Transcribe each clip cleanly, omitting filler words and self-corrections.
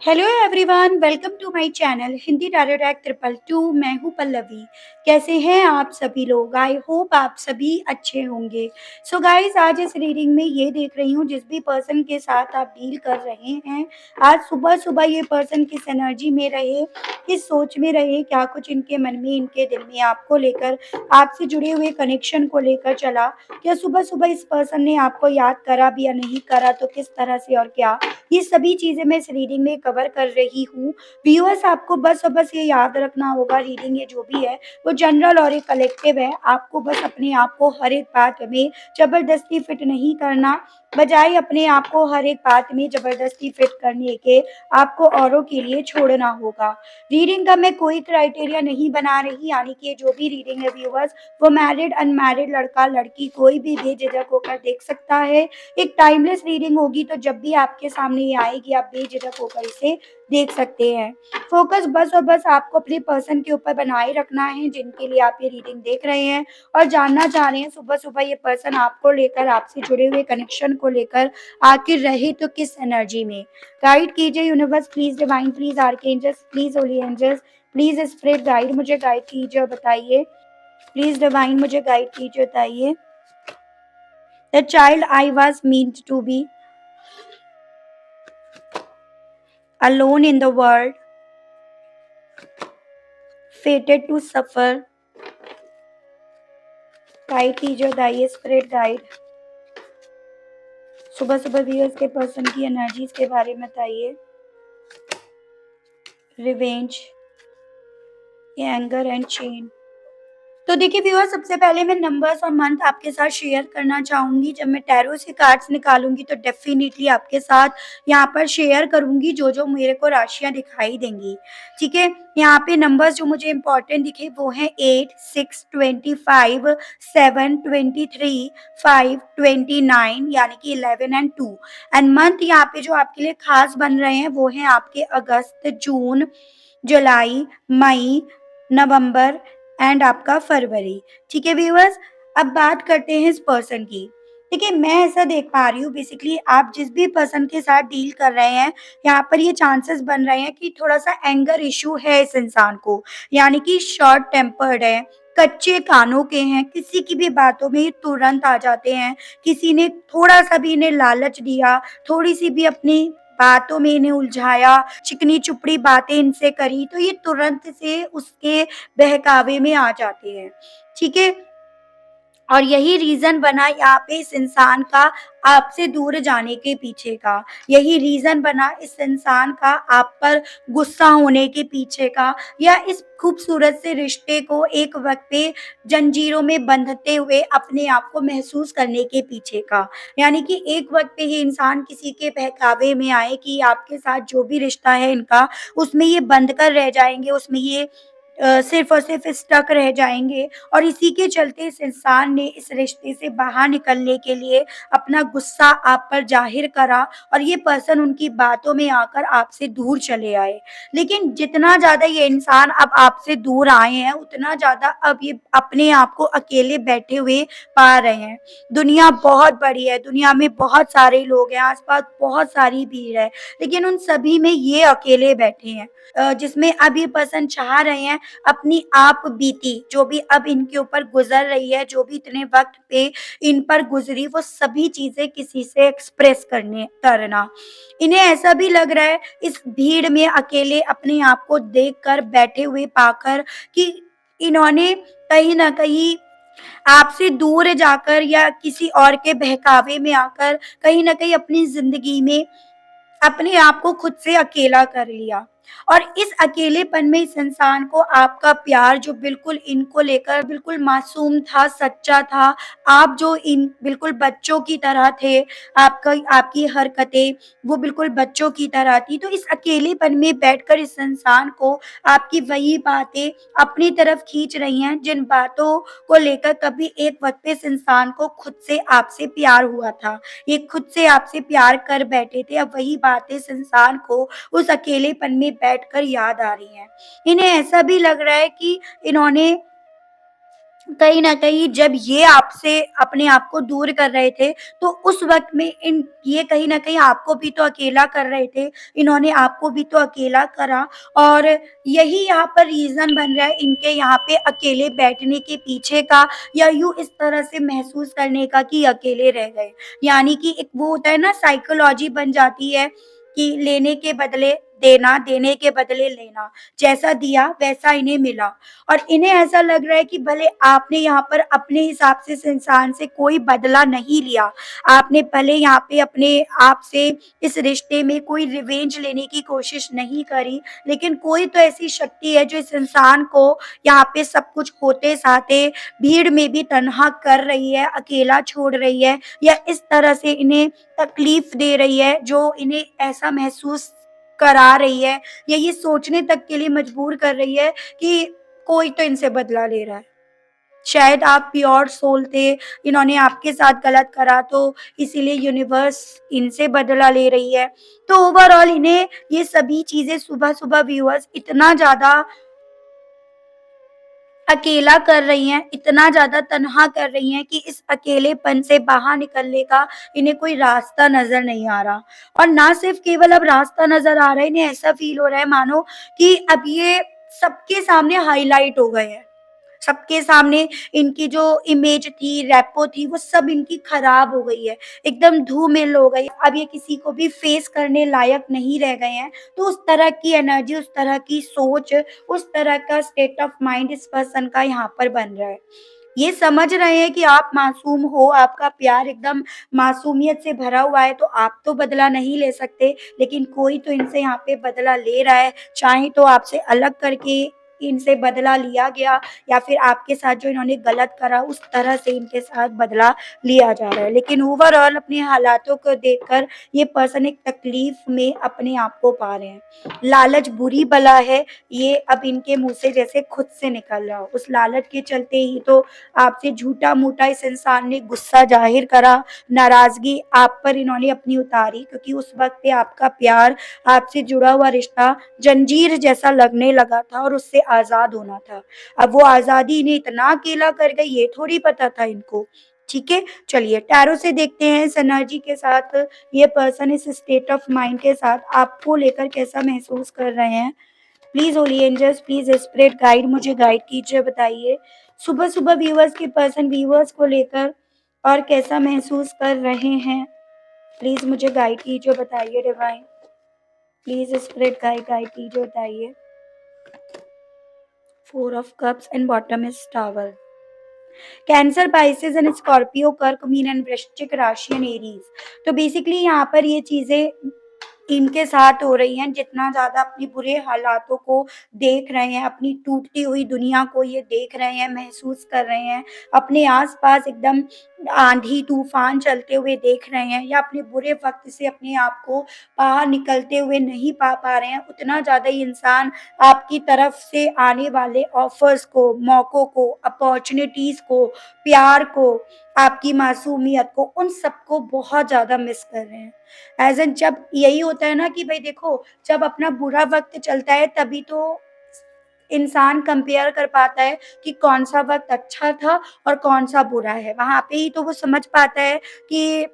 Hello everyone, welcome to my channel Hindi tarot टैक 222। मैं हूं पल्लवी। कैसे हैं आप सभी लोग? आई होप आप सभी अच्छे होंगे। सो गाइस, आज इस रीडिंग में ये देख रही हूँ जिस भी पर्सन के साथ आप डील कर रहे हैं, आज सुबह सुबह ये पर्सन किस एनर्जी में रहे, किस सोच में रहे, क्या कुछ इनके मन में, इनके दिल में आपको लेकर, आपसे जुड़े हुए कनेक्शन को लेकर चला। क्या सुबह सुबह इस पर्सन ने आपको याद करा भी या नहीं करा, तो किस तरह से और क्या, ये सभी चीजें मैं इस रीडिंग में कवर कर रही हूँ। व्यूअर्स, आपको बस और बस ये याद रखना होगा, रीडिंग ये जो भी है वो जनरल और एक कलेक्टिव है। आपको बस अपने आप को हर एक बात में जबरदस्ती फिट नहीं करना, बजाय अपने आप को हर एक बात में जबरदस्ती फिट करने के आपको औरों के लिए छोड़ना होगा। रीडिंग का मैं कोई क्राइटेरिया नहीं बना रही, यानी कि ये जो भी रीडिंग है व्यूअर्स, वो मैरिड अनमैरिड, लड़का लड़की कोई भी बेझिझक होकर देख सकता है। एक टाइमलेस रीडिंग होगी, तो जब भी आपके सामने ये आएगी आप बेझिझक होकर इसे देख सकते हैं। फोकस बस और बस आपको अपने पर्सन के ऊपर बनाए रखना है जिनके लिए आप ये रीडिंग देख रहे हैं और जानना चाह रहे हैं सुबह सुबह ये पर्सन आपको लेकर, आपसे जुड़े हुए कनेक्शन को लेकर आखिर रहे तो किस एनर्जी में। गाइड कीजिए universe, please divine, please archangels, please holy angels, please spirit guide, मुझे गाइड कीजिए और बताइए। प्लीज डिवाइन मुझे गाइड कीजिए, बताइए। The child I was meant to be, alone in the world, fated to suffer. Guide कीजिए, बताइए स्पिरिट गाइड। सुबह सुबह व्यूअर्स के पर्सन की एनर्जीज के बारे में बताइए। Revenge, anger and chain. तो देखिए व्यूअर्स, सबसे पहले मैं नंबर्स और मंथ आपके साथ शेयर करना चाहूंगी। जब मैं टैरो से कार्ड्स निकालूंगी तो डेफिनेटली आपके साथ यहाँ पर शेयर करूंगी जो जो मेरे को राशियां दिखाई देंगी। ठीक है, यहाँ पे नंबर्स जो मुझे इंपॉर्टेंट दिखे वो हैं 8, 6, 25, 7, 23, 5, 29, यानी कि 11 एंड 2। एंड मंथ यहाँ पे जो आपके लिए खास बन रहे हैं वो हैं आपके अगस्त, जून, जुलाई, मई, नवंबर एंड आपका फरवरी। ठीक है व्यूअर्स, अब बात करते हैं इस पर्सन की। देखिए, मैं ऐसा देख पा रही हूँ, बेसिकली आप जिस भी पर्सन के साथ डील कर रहे हैं, यहाँ पर ये चांसेस बन रहे हैं कि थोड़ा सा एंगर इशू है इस इंसान को, यानी कि शॉर्ट टेम्पर्ड है, कच्चे कानों के हैं, किसी की भी बातों में ये तुरंत आ जाते हैं। किसी ने थोड़ा सा भी इन्हें लालच दिया, थोड़ी सी भी अपनी बातों में इन्हें उलझाया, चिकनी चुपड़ी बातें इनसे करी, तो ये तुरंत से उसके बहकावे में आ जाते हैं। ठीक है, और यही रीजन बना यहाँ पे इस इंसान का आपसे दूर जाने के पीछे का, यही रीजन बना इस इंसान का आप पर गुस्सा होने के पीछे का, या इस खूबसूरत से रिश्ते को एक वक्त पे जंजीरों में बंधते हुए अपने आप को महसूस करने के पीछे का। यानी कि एक वक्त पे ये इंसान किसी के बहकावे में आए कि आपके साथ जो भी रिश्ता है इनका, उसमें ये बंध कर रह जाएंगे, उसमें ये सिर्फ और सिर्फ स्टक रह जाएंगे। और इसी के चलते इस इंसान ने इस रिश्ते से बाहर निकलने के लिए अपना गुस्सा आप पर जाहिर करा, और ये पर्सन उनकी बातों में आकर आपसे दूर चले आए। लेकिन जितना ज़्यादा ये इंसान अब आपसे दूर आए हैं, उतना ज़्यादा अब ये अपने आप को अकेले बैठे हुए पा रहे हैं। दुनिया बहुत बड़ी है, दुनिया में बहुत सारे लोग हैं, आसपास बहुत सारी भीड़ है, लेकिन उन सभी में ये अकेले बैठे हैं। जिसमें अब ये पर्सन चाह रहे हैं अपनी आप बीती, जो भी अब इनके ऊपर गुजर रही है, जो भी इतने वक्त पे इन पर गुजरी, वो सभी चीजें किसी से एक्सप्रेस करना। इन्हें ऐसा भी लग रहा है इस भीड़ में अकेले अपने आप को देख कर, बैठे हुए पाकर, कि इन्होंने कहीं ना कहीं आपसे दूर जाकर या किसी और के बहकावे में आकर कहीं ना कहीं अपनी जिंदगी में अपने आप को खुद से अकेला कर लिया। और इस अकेलेपन में इस इंसान को आपका प्यार, जो बिल्कुल इनको लेकर बिल्कुल मासूम था, सच्चा था, आप जो इन बिल्कुल बच्चों की तरह थे, आपका आपकी हरकतें वो बिल्कुल बच्चों की तरह थी, तो इस अकेलेपन में बैठकर इस इंसान को आपकी वही बातें अपनी तरफ खींच रही हैं जिन बातों को लेकर कभी एक वक्त पे इस इंसान को खुद से आपसे प्यार हुआ था, ये खुद से आपसे प्यार कर बैठे थे। अब वही बातें इस इंसान को उस अकेलेपन में बैठकर याद आ रही हैं। इन्हें ऐसा भी लग रहा है कि इन्होंने कहीं न कहीं जब ये आपसे अपने आप को दूर कर रहे थे, तो उस वक़्त में इन ये कहीं न कहीं आपको भी तो अकेला कर रहे थे। इन्होंने आपको भी तो अकेला करा और यही यहाँ पर रीज़न बन रहा है इनके यहाँ पे अकेले बैठने के पीछे का या यूँ इस तरह से महसूस करने का कि अकेले रह गए। यानी कि एक वो होता है ना साइकोलॉजी बन जाती है कि लेने के बदले देना, देने के बदले लेना। जैसा दिया वैसा इन्हें मिला। और इन्हें ऐसा लग रहा है कि भले आपने यहाँ पर अपने हिसाब से इस इंसान से कोई बदला नहीं लिया, आपने भले यहाँ पे अपने आप से इस रिश्ते में कोई रिवेंज लेने की कोशिश नहीं करी, लेकिन कोई तो ऐसी शक्ति है जो इस इंसान को यहाँ पे सब कुछ होते-साथे भीड़ में भी तन्हा कर रही है, अकेला छोड़ रही है या इस तरह से इन्हें तकलीफ दे रही है, जो इन्हें ऐसा महसूस करा रही है या ये सोचने तक के लिए मजबूर कर रही है कि कोई तो इनसे बदला ले रहा है। शायद आप प्योर सोल थे, इन्होंने आपके साथ गलत करा तो इसीलिए यूनिवर्स इनसे बदला ले रही है। तो ओवरऑल इन्हें ये सभी चीज़ें सुबह-सुबह व्यूअर्स इतना ज़्यादा अकेला कर रही हैं, इतना ज़्यादा तन्हा कर रही हैं कि इस अकेलेपन से बाहर निकलने का इन्हें कोई रास्ता नज़र नहीं आ रहा। और ना सिर्फ़ केवल अब रास्ता नज़र आ रहा है, इन्हें ऐसा फ़ील हो रहा है मानो कि अब ये सबके सामने हाइलाइट हो गए हैं। सबके सामने इनकी जो इमेज थी, रेपो थी, वो सब इनकी खराब हो गई है, एकदम धूमिल हो गई। अब ये किसी को भी फेस करने लायक नहीं रह गए हैं। तो उस तरह की एनर्जी, उस तरह की सोच, उस तरह का स्टेट ऑफ माइंड इस पर्सन का यहाँ पर बन रहा है। ये समझ रहे हैं कि आप मासूम हो, आपका प्यार एकदम मासूमियत से भरा हुआ है, तो आप तो बदला नहीं ले सकते, लेकिन कोई तो इनसे यहाँ पे बदला ले रहा है। चाहे तो आपसे अलग करके इनसे बदला लिया गया या फिर आपके साथ जो इन्होंने गलत करा, उस तरह से इनके साथ बदला लिया जा रहा है। लेकिन ओवरऑल अपने हालातों को देखकर ये पर्सन एक तकलीफ में अपने आप को पा रहे हैं। लालच बुरी बला है, ये अब इनके मुँह से जैसे खुद से निकल रहा हो। उस लालच के चलते ही तो आपसे झूठा-मूठा इस इंसान ने गुस्सा ज़ाहिर करा, नाराज़गी आप पर इन्होंने अपनी उतारी क्योंकि उस वक़्त पे आपका प्यार, आपसे जुड़ा हुआ रिश्ता जंजीर जैसा लगने लगा था और उससे आज़ाद होना था। अब वो आज़ादी इन्हें इतना अकेला कर गई, ये थोड़ी पता था इनको। ठीक है? चलिए टैरो से देखते हैं इस एनर्जी के साथ ये पर्सन इस स्टेट ऑफ माइंड के साथ आपको लेकर कैसा महसूस कर रहे हैं। Please holy angels, please spirit guide मुझे गाइड कीजिए, बताइए। सुबह-सुबह व्यूअर्स के पर्सन व्यूअर्स को लेकर और कैसा महसूस कर रहे हैं? प्लीज़ मुझे गाइड कीजिए, बताइए divine. Please spirit guide guide कीजिए, बताइए। 4 of cups and bottom is tower. Cancer, Pisces and Scorpio, कर्क, मीन एंड वृश्चिक राशि एंड एरीज। तो बेसिकली यहाँ पर ये चीजें इनके साथ हो रही हैं, जितना ज़्यादा अपनी बुरे हालातों को देख रहे हैं, अपनी टूटती हुई दुनिया को ये देख रहे हैं, महसूस कर रहे हैं, अपने आस-पास एकदम आंधी-तूफ़ान चलते हुए देख रहे हैं या अपने बुरे वक़्त से अपने आप को बाहर निकलते हुए नहीं पा रहे हैं, उतना ज़्यादा ये इंसान आपकी तरफ से आने वाले ऑफ़र्स को, मौकों को, अपॉर्च्युनिटीज़ को, प्यार को, आपकी मासूमियत को, उन सबको बहुत ज़्यादा मिस कर रहे हैं। एज़ एन जब यही होता है ना कि भई देखो, जब अपना बुरा वक़्त चलता है तभी तो इंसान कंपेयर कर पाता है कि कौन-सा वक़्त अच्छा था और कौन-सा बुरा है। वहाँ पे ही तो वो समझ पाता है कि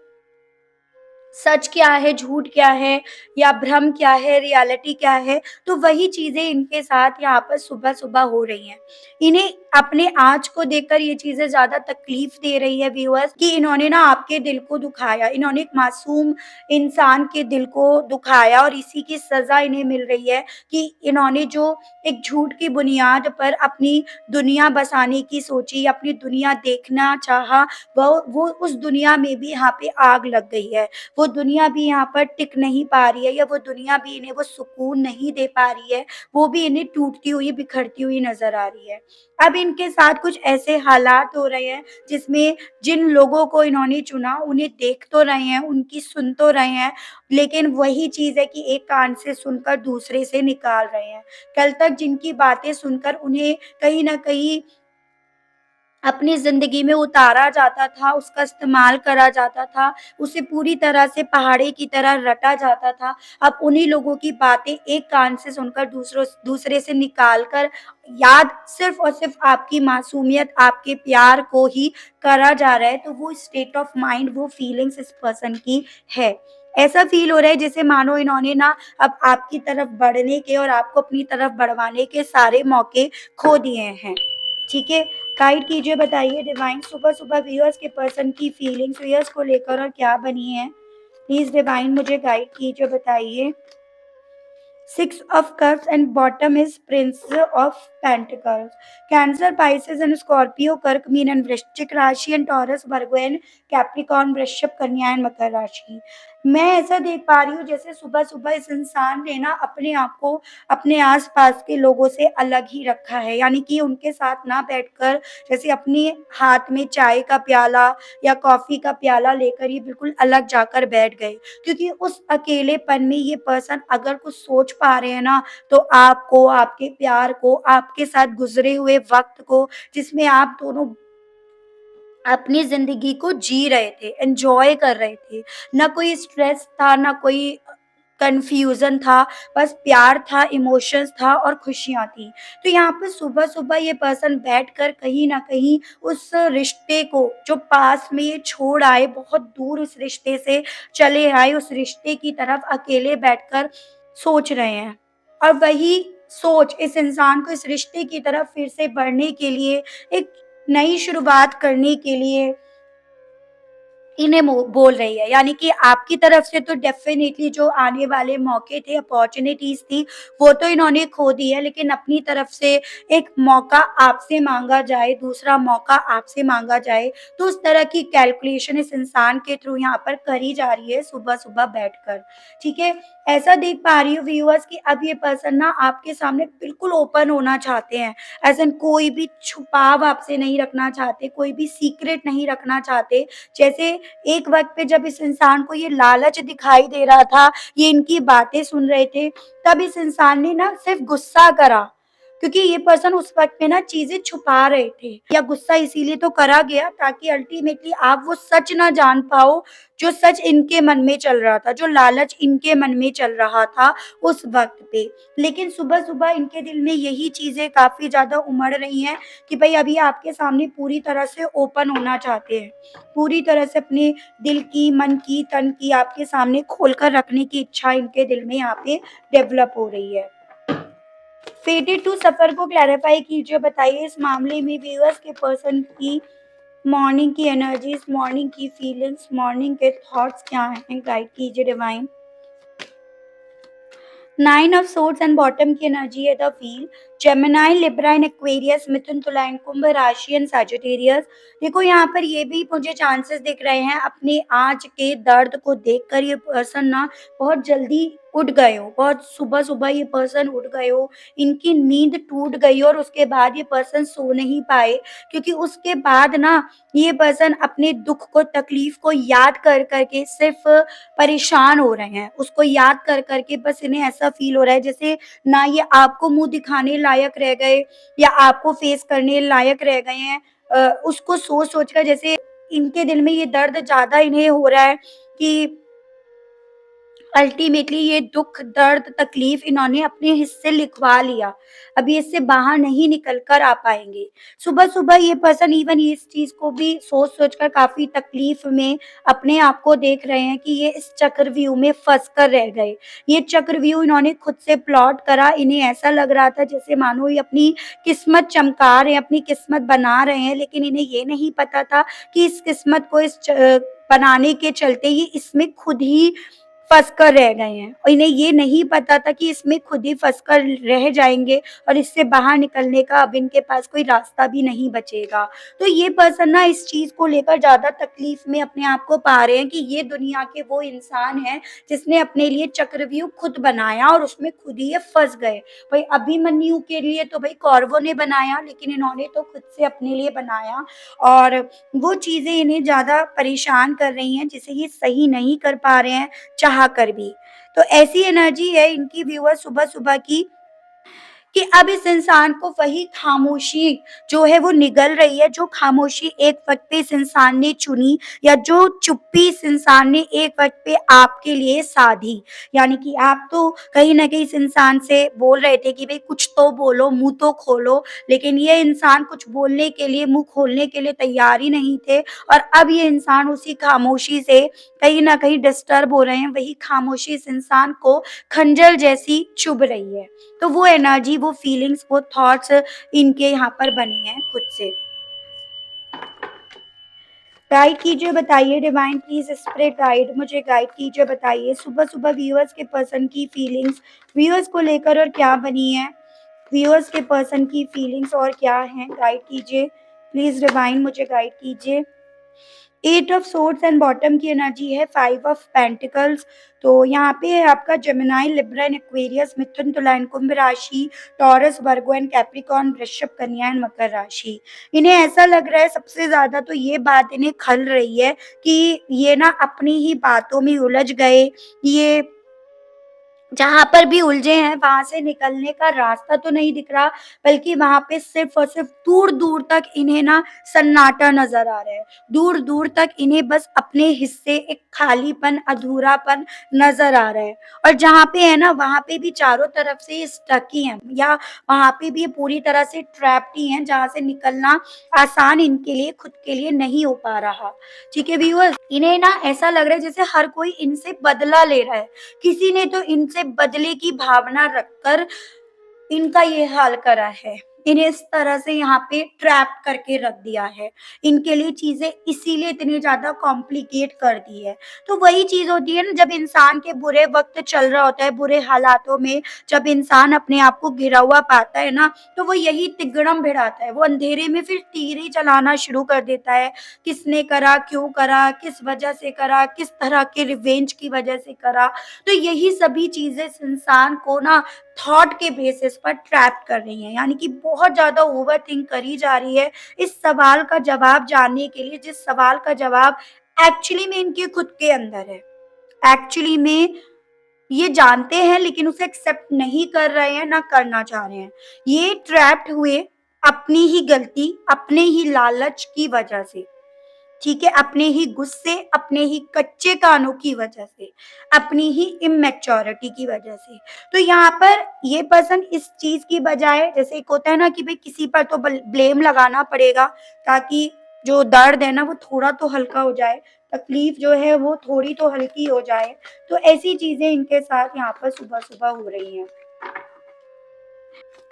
सच क्या है, झूठ क्या है या भ्रम क्या है, रियलिटी क्या है, तो वही चीज़ें इनके साथ यहाँ पर सुबह-सुबह हो रही हैं। इन्हें अपने आज को देखकर ये चीज़ें ज़्यादा तकलीफ़ दे रही है व्यूअर्स कि इन्होंने ना आपके दिल को दुखाया, इन्होंने एक मासूम इंसान के दिल को दुखाया और इसी की सज़ा इन्हें मिल रही है कि इन्होंने जो एक झूठ की बुनियाद पर अपनी दुनिया बसाने की सोची, अपनी दुनिया देखना चाहा, वो उस दुनिया में भी यहाँ पे आग लग गई है। वो दुनिया भी यहाँ पर टिक नहीं पा रही है या वो दुनिया भी इन्हें वो सुकून नहीं दे पा रही है, वो भी इन्हें टूटती हुई, बिखरती हुई नज़र आ रही है। अब इनके साथ कुछ ऐसे हालात हो रहे हैं जिसमें जिन लोगों को इन्होंने चुना, उन्हें देख तो रहे हैं, उनकी सुन तो रहे हैं, लेकिन वही चीज़ है कि एक कान से सुनकर दूसरे से निकाल रहे हैं। कल तक जिनकी बातें सुनकर उन्हें कहीं न कहीं अपनी ज़िंदगी में उतारा जाता था, उसका इस्तेमाल करा जाता था, उसे पूरी तरह से पहाड़े की तरह रटा जाता था। अब उन्हीं लोगों की बातें एक कान से सुनकर दूसरे से निकाल कर याद सिर्फ़ और सिर्फ़ आपकी मासूमियत, आपके प्यार को ही करा जा रहा है, तो वो स्टेट ऑफ माइंड, वो फीलिंग्स इस पर्सन की है। ऐसा फ़ील हो रहा है जैसे मानो इन्होंने ना अब आपकी तरफ बढ़ने के और आपको अपनी तरफ बढ़वाने के सारे मौके खो दिए हैं। ठीक है? गाइड कीजिए, बताइए डिवाइन सुबह-सुबह व्यूअर्स के पर्सन की फीलिंग्स व्यूअर्स को लेकर और क्या बनी है? प्लीज़ डिवाइन मुझे गाइड कीजिए, बताइए। Six of Cups and bottom is Prince of Pentacles. Cancer, Pisces and Scorpio, कर्क, मीन एंड वृश्चिक राशि and taurus, Virgo and Capricorn, वृषभ, कन्या एंड मकर राशि। मैं ऐसा देख पा रही हूँ जैसे सुबह-सुबह इस इंसान ने ना अपने आप को अपने आस-पास के लोगों से अलग ही रखा है। यानी कि उनके साथ ना बैठकर जैसे अपने हाथ में चाय का प्याला या कॉफ़ी का प्याला लेकर ही बिल्कुल अलग जाकर बैठ गए। क्योंकि उस अकेलेपन में ये पर्सन अगर कुछ सोच पा रहे हैं ना, तो आपको, आपके प्यार को, आपके साथ गुज़रे हुए वक़्त को, जिसमें आप दोनों अपनी ज़िंदगी को जी रहे थे, एन्जॉय कर रहे थे। ना कोई स्ट्रेस था, ना कोई कन्फ्यूज़न था, बस प्यार था, इमोशंस था और खुशियाँ थी। तो यहाँ पे सुबह-सुबह ये पर्सन बैठकर कहीं न कहीं उस रिश्ते को जो पास में ये छोड़ आए, बहुत दूर उस रिश्ते से चले आए, उस रिश्ते की तरफ अकेले बैठकर सोच रहे हैं। और वही सोच इस इंसान को इस रिश्ते की तरफ फिर से बढ़ने के लिए, एक नई शुरुआत करने के लिए इन्हें बोल रही है। यानी कि आपकी तरफ से तो डेफ़िनेटली जो आने वाले मौके थे, अपॉर्च्युनिटीज़ थी, वो तो इन्होंने खो दी है, लेकिन अपनी तरफ से एक मौका आपसे माँगा जाए, दूसरा मौका आपसे माँगा जाए, तो उस तरह की कैलकुलेशन इस इंसान के थ्रू यहाँ पर करी जा रही है सुबह-सुबह बैठकर, ठीक है? ऐसा देख पा रही हूँ व्यूअर्स कि अब ये पर्सन ना आपके सामने बिल्कुल ओपन होना चाहते हैं। एज़ इन कोई भी छुपाव आपसे नहीं रखना चाहते, कोई भी सीक्रेट नहीं रखना चाहते। जैसे एक वक़्त पे जब इस इंसान को ये लालच दिखाई दे रहा था, ये इनकी बातें सुन रहे थे, तब इस इंसान ने ना सिर्फ़ गुस्सा करा, क्योंकि ये पर्सन उस वक़्त पे ना चीज़ें छुपा रहे थे, या गुस्सा इसीलिए तो करा गया ताकि अल्टीमेटली आप वो सच ना जान पाओ, जो सच इनके मन में चल रहा था, जो लालच इनके मन में चल रहा था उस वक़्त पे। लेकिन सुबह-सुबह इनके दिल में यही चीज़ें काफ़ी ज़्यादा उमड़ रही हैं कि भई अभी आपके सामने पूरी तरह से ओपन होना चाहते हैं। पूरी तरह से अपने दिल की, मन की, तन की आपके सामने खोलकर रखने की इच्छा इनके दिल में यहाँ पे डेवलप हो रही है। फेटेड टू सफ़र को क्लैरिफ़ाई कीजिए, बताइए इस मामले में व्यूअर्स के पर्सन की मॉर्निंग की एनर्जीज़, मॉर्निंग की फीलिंग्स, मॉर्निंग के थॉट्स क्या हैं? गाइड कीजिए divine. Nine of swords and bottom की एनर्जी है the wheel, Gemini, Libra and Aquarius, Mithun, Tula and कुंभ राशि एंड सैजिटेरियस। देखो यहाँ पर ये भी मुझे चांसेस दिख रहे हैं, अपने आज के दर्द को देखकर ये पर्सन ना बहुत जल्दी उठ गए हो, बहुत सुबह-सुबह ये पर्सन उठ गए हो, इनकी नींद टूट गई और उसके बाद ये पर्सन सो नहीं पाए, क्योंकि उसके बाद ना ये पर्सन अपने दुःख को, तकलीफ को याद कर के सिर्फ़ परेशान हो रहे हैं। उसको याद कर के बस इन्हें ऐसा फ़ील हो रहा है जैसे ना ये आपको मुँह दिखाने लायक रह गए या आपको फ़ेस करने लायक रह गए हैं। उसको सोच-सोच कर जैसे इनके दिल में ये दर्द ज़्यादा इन्हें हो रहा है कि अल्टीमेटली ये दुःख, दर्द, तकलीफ इन्होंने अपने हिस्से लिखवा लिया। अब ये इससे बाहर नहीं निकल कर आ पाएँगे। सुबह-सुबह ये पर्सन इवन इस चीज़ को भी सोच-सोच कर काफ़ी तकलीफ में अपने आप को देख रहे हैं कि ये इस चक्रव्यूह में फँस कर रह गए। ये चक्रव्यूह इन्होंने खुद से प्लॉट करा, इन्हें ऐसा लग रहा था जैसे मानो ये अपनी किस्मत चमका रहे हैं, अपनी किस्मत बना रहे हैं, लेकिन इन्हें ये नहीं पता था कि इस किस्मत को बनाने के चलते ये इसमें खुद ही फँस कर रह गए हैं, और इन्हें ये नहीं पता था कि इसमें खुद ही फँस कर रह जाएँगे और इससे बाहर निकलने का अब इनके पास कोई रास्ता भी नहीं बचेगा। तो ये पर्सन ना इस चीज़ को लेकर ज़्यादा तकलीफ़ में अपने आप को पा रहे हैं कि ये दुनिया के वो इंसान हैं जिसने अपने लिए चक्रव्यूह खुद बनाया और उसमें खुद ही ये फँस गए। भई अभिमन्यु के लिए तो भई कौरवों ने बनाया, लेकिन इन्होंने तो खुद से अपने लिए बनाया, और वो चीज़ें इन्हें ज़्यादा परेशान कर रही हैं जिसे ये सही नहीं कर पा रहे हैं चाह कर भी। तो ऐसी एनर्जी है इनकी व्यूअर्स सुबह-सुबह की कि अब इस इंसान को वही खामोशी जो है वो निगल रही है, जो खामोशी एक वक़्त पे इस इंसान ने चुनी या जो चुप्पी इस इंसान ने एक वक़्त पे आपके लिए साधी। यानी कि आप तो कहीं न कहीं इस इंसान से बोल रहे थे कि भई कुछ तो बोलो, मुँह तो खोलो, लेकिन ये इंसान कुछ बोलने के लिए, मुँह खोलने के लिए तैयार ही नहीं थे और अब ये इंसान उसी खामोशी से कहीं न कहीं डिस्टर्ब हो रहे हैं। वही खामोशी इस इंसान को खंजर जैसी चुभ रही है। तो वो एनर्जी, वो फीलिंग्स, वो थॉट्स इनके यहाँ पर बनी हैं खुद से। गाइड कीजिए, बताइए डिवाइन प्लीज़ स्पिरिट गाइड, मुझे गाइड कीजिए, बताइए सुबह-सुबह व्यूअर्स के पर्सन की फीलिंग्स व्यूअर्स को लेकर और क्या बनी है? व्यूअर्स के पर्सन की फीलिंग्स और क्या हैं? गाइड कीजिए, प्लीज़ डिवाइन मुझे गाइड कीजिए। Eight of swords and bottom की एनर्जी है, 5 ऑफ पेंटिकल्स। तो यहाँ पे है आपका Gemini, Libra and Aquarius, Mithun, Tula and कुंभ राशि, टॉरस, वर्गो एंड कैप्रिकॉर्न, वृषभ, कन्या एंड मकर राशि। इन्हें ऐसा लग रहा है सबसे ज़्यादा तो ये बात इन्हें खल रही है कि ये ना अपनी ही बातों में उलझ गए। ये जहाँ पर भी उलझे हैं वहाँ से निकलने का रास्ता तो नहीं दिख रहा, बल्कि वहाँ पे सिर्फ़ और सिर्फ़ दूर-दूर तक इन्हें ना सन्नाटा नज़र आ रहा है। दूर-दूर तक इन्हें बस अपने हिस्से एक खालीपन, अधूरापन नज़र आ रहा है और जहाँ पे है ना वहाँ पे भी चारों तरफ से ये स्टक ही हैं या वहाँ पे भी ये पूरी तरह से ट्रैप्ड ही हैं, जहाँ से निकलना आसान इनके लिए, खुद के लिए नहीं हो पा रहा। ठीक है व्यूअर्स, इन्हें ना ऐसा लग रहा है जैसे हर कोई इनसे बदला ले रहा है। किसी ने तो इनसे बदले की भावना रखकर इनका ये हाल करा है। इन्हें इस तरह से यहाँ पे ट्रैप करके रख दिया है। इनके लिए चीज़ें इसीलिए इतनी ज़्यादा कॉम्प्लिकेट कर दी है। तो वही चीज़ होती है ना जब इंसान के बुरे वक़्त चल रहा होता है, बुरे हालातों में जब इंसान अपने आप को घिरा हुआ पाता है ना, तो वो यही तिगड़म भिड़ाता है। वो अंधेरे में फिर तीर ही चलाना शुरू कर देता है। किसने करा, क्यों करा, किस वजह से करा, किस तरह के रिवेंज की वजह से करा। तो यही सभी चीज़ें इस इंसान को ना थॉट के बेसिस पर ट्रैप कर रही हैं, यानी कि बहुत ज़्यादा ओवरथिंक करी जा रही है इस सवाल का जवाब जानने के लिए, जिस सवाल का जवाब एक्चुअली में इनके खुद के अंदर है। एक्चुअली में ये जानते हैं लेकिन उसे एक्सेप्ट नहीं कर रहे हैं, ना करना चाह रहे हैं। ये ट्रैप्ड हुए अपनी ही गलती, अपने ही लालच की वजह से। ठीक है, अपने ही गुस्से, अपने ही कच्चे कानों की वजह से, अपनी ही इमैच्योरिटी की वजह से। तो यहाँ पर ये पर्सन इस चीज़ की बजाय जैसे एक होता है ना कि भई किसी पर तो बल ब्लेम लगाना पड़ेगा ताकि जो दर्द है ना वो थोड़ा तो हल्का हो जाए, तकलीफ़ जो है वो थोड़ी तो हल्की हो जाए। तो ऐसी चीज़ें इनके साथ यहाँ पर सुबह-सुबह हो रही हैं।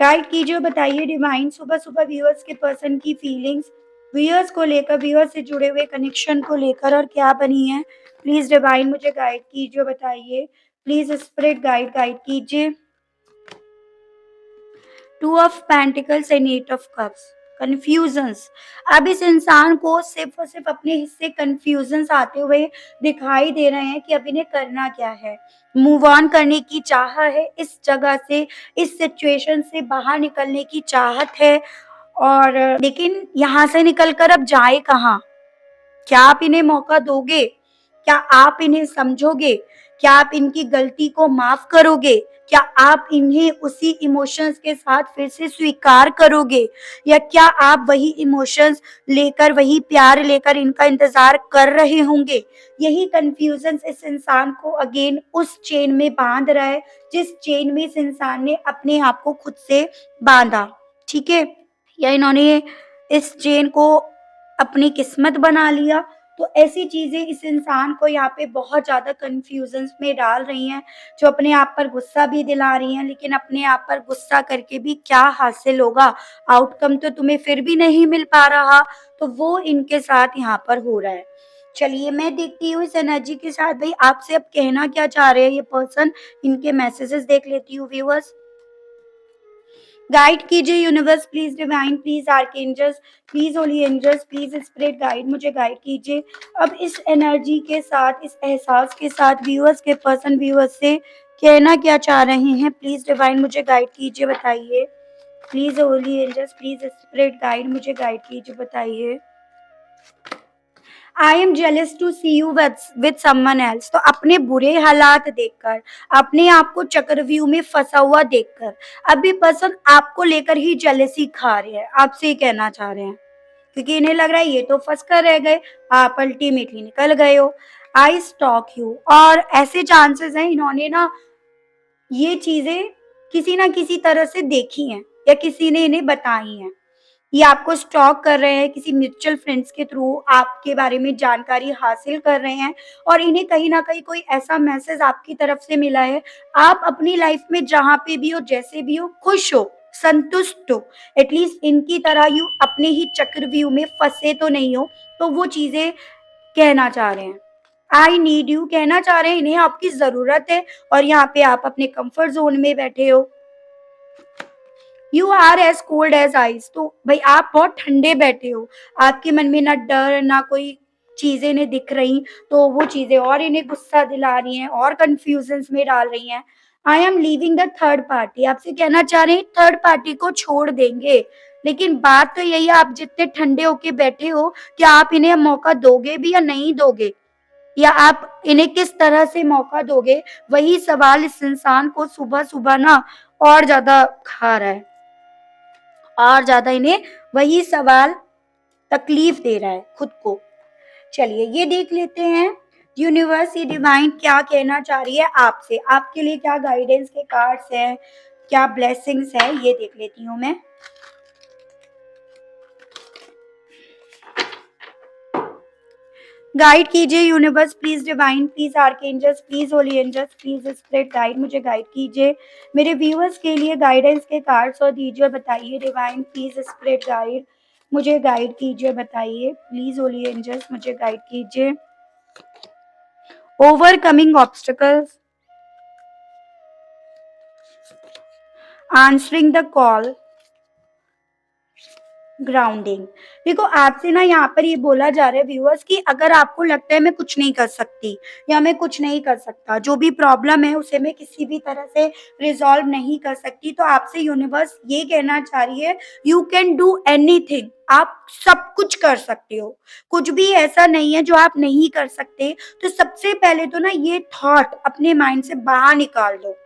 गाइड कीजिए, बताइए डिवाइन सुबह-सुबह व्यूअर्स के पर्सन की फीलिंग्स, व्यूअर्स को लेकर, व्यूअर्स से जुड़े हुए कनेक्शन को लेकर और क्या बनी है? प्लीज़ डिवाइन मुझे गाइड कीजिए, बताइए। प्लीज़ स्पिरिट गाइड कीजिए। Two of pentacles and eight of cups, confusions. अब इस इंसान को सिर्फ और सिर्फ अपने हिस्से कन्फ्यूजन्स आते हुए दिखाई दे रहे हैं कि अब इन्हें करना क्या है। मूव ऑन करने की चाह है इस जगह से, इस सिचुएशन से बाहर निकलने की चाहत है और लेकिन यहाँ से निकल कर अब जाए कहाँ? क्या आप इन्हें मौका दोगे? क्या आप इन्हें समझोगे? क्या आप इनकी गलती को माफ़ करोगे? क्या आप इन्हें उसी इमोशंस के साथ फिर से स्वीकार करोगे? या क्या आप वही इमोशंस लेकर, वही प्यार लेकर इनका इंतज़ार कर रहे होंगे? यही कन्फ्यूज़न्स इस इंसान को अगेन उस चेन में बाँध रहा है, जिस चेन में इस इंसान ने अपने आप को खुद से बाँधा। ठीक है? या इन्होंने इस चेन को अपनी किस्मत बना लिया। तो ऐसी चीज़ें इस इंसान को यहाँ पे बहुत ज़्यादा कन्फ्यूज़न्स में डाल रही हैं, जो अपने आप पर गुस्सा भी दिला रही हैं, लेकिन अपने आप पर गुस्सा करके भी क्या हासिल होगा? आउटकम तो तुम्हें फिर भी नहीं मिल पा रहा, तो वो इनके साथ यहाँ पर हो रहा है। चलिए मैं देखती हूँ इस एनर्जी के साथ भई आपसे अब कहना क्या चाह रहे हैं ये पर्सन, इनके मैसेजेस देख लेती हूँ व्यूअर्स। गाइड कीजिए universe please, divine please, archangels please, holy angels please, spirit guide मुझे गाइड कीजिए। अब इस एनर्जी के साथ, इस एहसास के साथ व्यूअर्स के पर्सन व्यूअर्स से कहना क्या चाह रहे हैं, प्लीज डिवाइन मुझे गाइड कीजिए, बताइए। Please holy angels please, spirit guide मुझे गाइड कीजिए, बताइए। I am jealous to see you with someone else. तो अपने बुरे हालात देखकर, अपने आप को चक्रव्यूह में फंसा हुआ देखकर, अभी पर्सन आपको लेकर ही जेलसी खा रहे हैं, आपसे ही कहना चाह रहे हैं, क्योंकि इन्हें लग रहा है ये तो फंस कर रह गए, आप अल्टीमेटली निकल गए हो। आई स्टॉक यू, और ऐसे चांसेस हैं इन्होंने ना ये चीजें किसी ना किसी तरह से देखी हैं या किसी ने इन्हें बताई हैं। ये आपको स्टॉक कर रहे हैं, किसी म्यूचुअल फ्रेंड्स के थ्रू आपके बारे में जानकारी हासिल कर रहे हैं, और इन्हें कहीं ना कहीं कोई ऐसा मैसेज आपकी तरफ से मिला है। आप अपनी लाइफ में जहां पे भी हो, जैसे भी हो, खुश हो, संतुष्ट हो, एटलीस्ट इनकी तरह यू अपने ही चक्रव्यूह में फंसे तो नहीं हो। तो वो चीजें कहना चाह रहे हैं। आई नीड यू कहना चाह रहे हैं, इन्हें आपकी जरूरत है, और यहाँ पे आप अपने कंफर्ट जोन में बैठे हो। You are as cold as ice, तो भाई आप बहुत ठंडे बैठे हो, आपके मन में ना डर ना कोई चीजें इन्हें दिख रही, तो वो चीजें और इन्हें गुस्सा दिला रही हैं और कंफ्यूजन में डाल रही हैं। I am leaving the third party, आपसे कहना चाह रहे हैं थर्ड पार्टी को छोड़ देंगे। लेकिन बात तो यही है, आप जितने ठंडे होके बैठे हो, क्या आप इन्हें मौका दोगे भी या नहीं दोगे, या आप इन्हें किस तरह से मौका दोगे? वही सवाल इस इंसान को सुबह सुबह ना और ज्यादा खा रहा है, और ज्यादा इन्हें वही सवाल तकलीफ दे रहा है खुद को। चलिए ये देख लेते हैं यूनिवर्स, ये डिवाइन क्या कहना चाह रही है आपसे, आपके लिए क्या गाइडेंस के कार्ड्स हैं, क्या ब्लेसिंग्स है, ये देख लेती हूँ मैं। गाइड कीजिए universe, please divine, please archangels, please holy angels, please spirit guide, मुझे गाइड कीजिए। मेरे व्यूअर्स के लिए गाइडेंस के कार्ड्स और दीजिए, बताइए डिवाइन, प्लीज स्पिरिट गाइड, मुझे गाइड कीजिए, बताइए प्लीज होली एंजल्स, मुझे गाइड कीजिए। Overcoming obstacles, answering the call, grounding. देखो आपसे ना यहाँ पर ये बोला जा रहा है व्यूअर्स कि अगर आपको लगता है मैं कुछ नहीं कर सकती या मैं कुछ नहीं कर सकता, जो भी प्रॉब्लम है उसे मैं किसी भी तरह से रिजॉल्व नहीं कर सकती, तो आपसे यूनिवर्स ये कहना चाह रही है यू कैन डू एनीथिंग, आप सब कुछ कर सकते हो, कुछ भी ऐसा नहीं है जो आप नहीं कर सकते। तो सबसे पहले तो ना ये थॉट अपने माइंड से बाहर निकाल दो।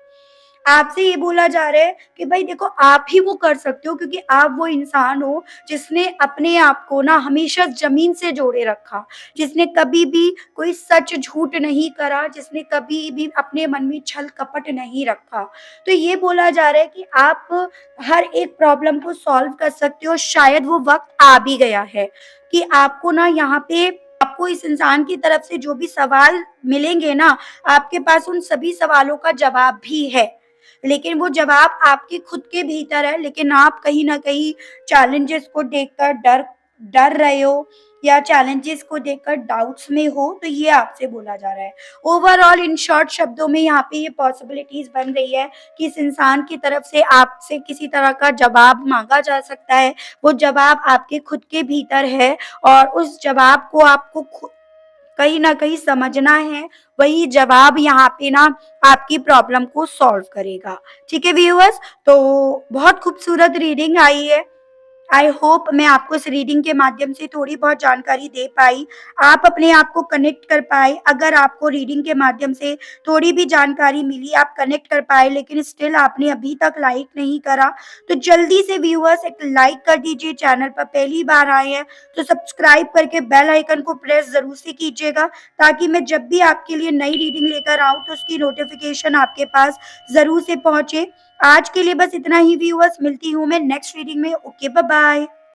आपसे ये बोला जा रहा है कि भाई देखो आप ही वो कर सकते हो, क्योंकि आप वो इंसान हो जिसने अपने आप को ना हमेशा जमीन से जोड़े रखा, जिसने कभी भी कोई सच झूठ नहीं करा, जिसने कभी भी अपने मन में छल कपट नहीं रखा। तो ये बोला जा रहा है कि आप हर एक प्रॉब्लम को सॉल्व कर सकते हो, शायद वो वक्त आ भी गया है कि आपको ना यहाँ पे आपको इस इंसान की तरफ से जो भी सवाल मिलेंगे ना, आपके पास उन सभी सवालों का जवाब भी है, लेकिन वो जवाब आपके खुद के भीतर है। लेकिन आप कहीं ना कहीं चैलेंजेस को देखकर डर डर रहे हो, या चैलेंजेस को देखकर डाउट्स में हो, तो ये आपसे बोला जा रहा है। ओवरऑल इन शॉर्ट शब्दों में यहाँ पे ये पॉसिबिलिटीज बन रही है कि इस इंसान की तरफ से आपसे किसी तरह का जवाब मांगा जा सकता है। वो जवाब आपके खुद के भीतर है, और उस जवाब को आपको कहीं ना कहीं समझना है, वही जवाब यहाँ पे ना आपकी प्रॉब्लम को सॉल्व करेगा। ठीक है व्यूअर्स, तो बहुत खूबसूरत रीडिंग आई है। आई होप मैं आपको इस रीडिंग के माध्यम से थोड़ी बहुत जानकारी दे पाई, आप अपने आप को कनेक्ट कर पाए। अगर आपको रीडिंग के माध्यम से थोड़ी भी जानकारी मिली, आप कनेक्ट कर पाए, लेकिन स्टिल आपने अभी तक लाइक नहीं करा, तो जल्दी से व्यूअर्स एक लाइक कर दीजिए। चैनल पर पहली बार आए हैं तो सब्सक्राइब करके बेल आइकन को प्रेस जरूर से कीजिएगा, ताकि मैं जब भी आपके लिए नई रीडिंग लेकर आऊं तो उसकी नोटिफिकेशन आपके पास जरूर से पहुंचे। आज के लिए बस इतना ही व्यूअर्स, मिलती हूँ मैं नेक्स्ट रीडिंग में। Okay bye bye.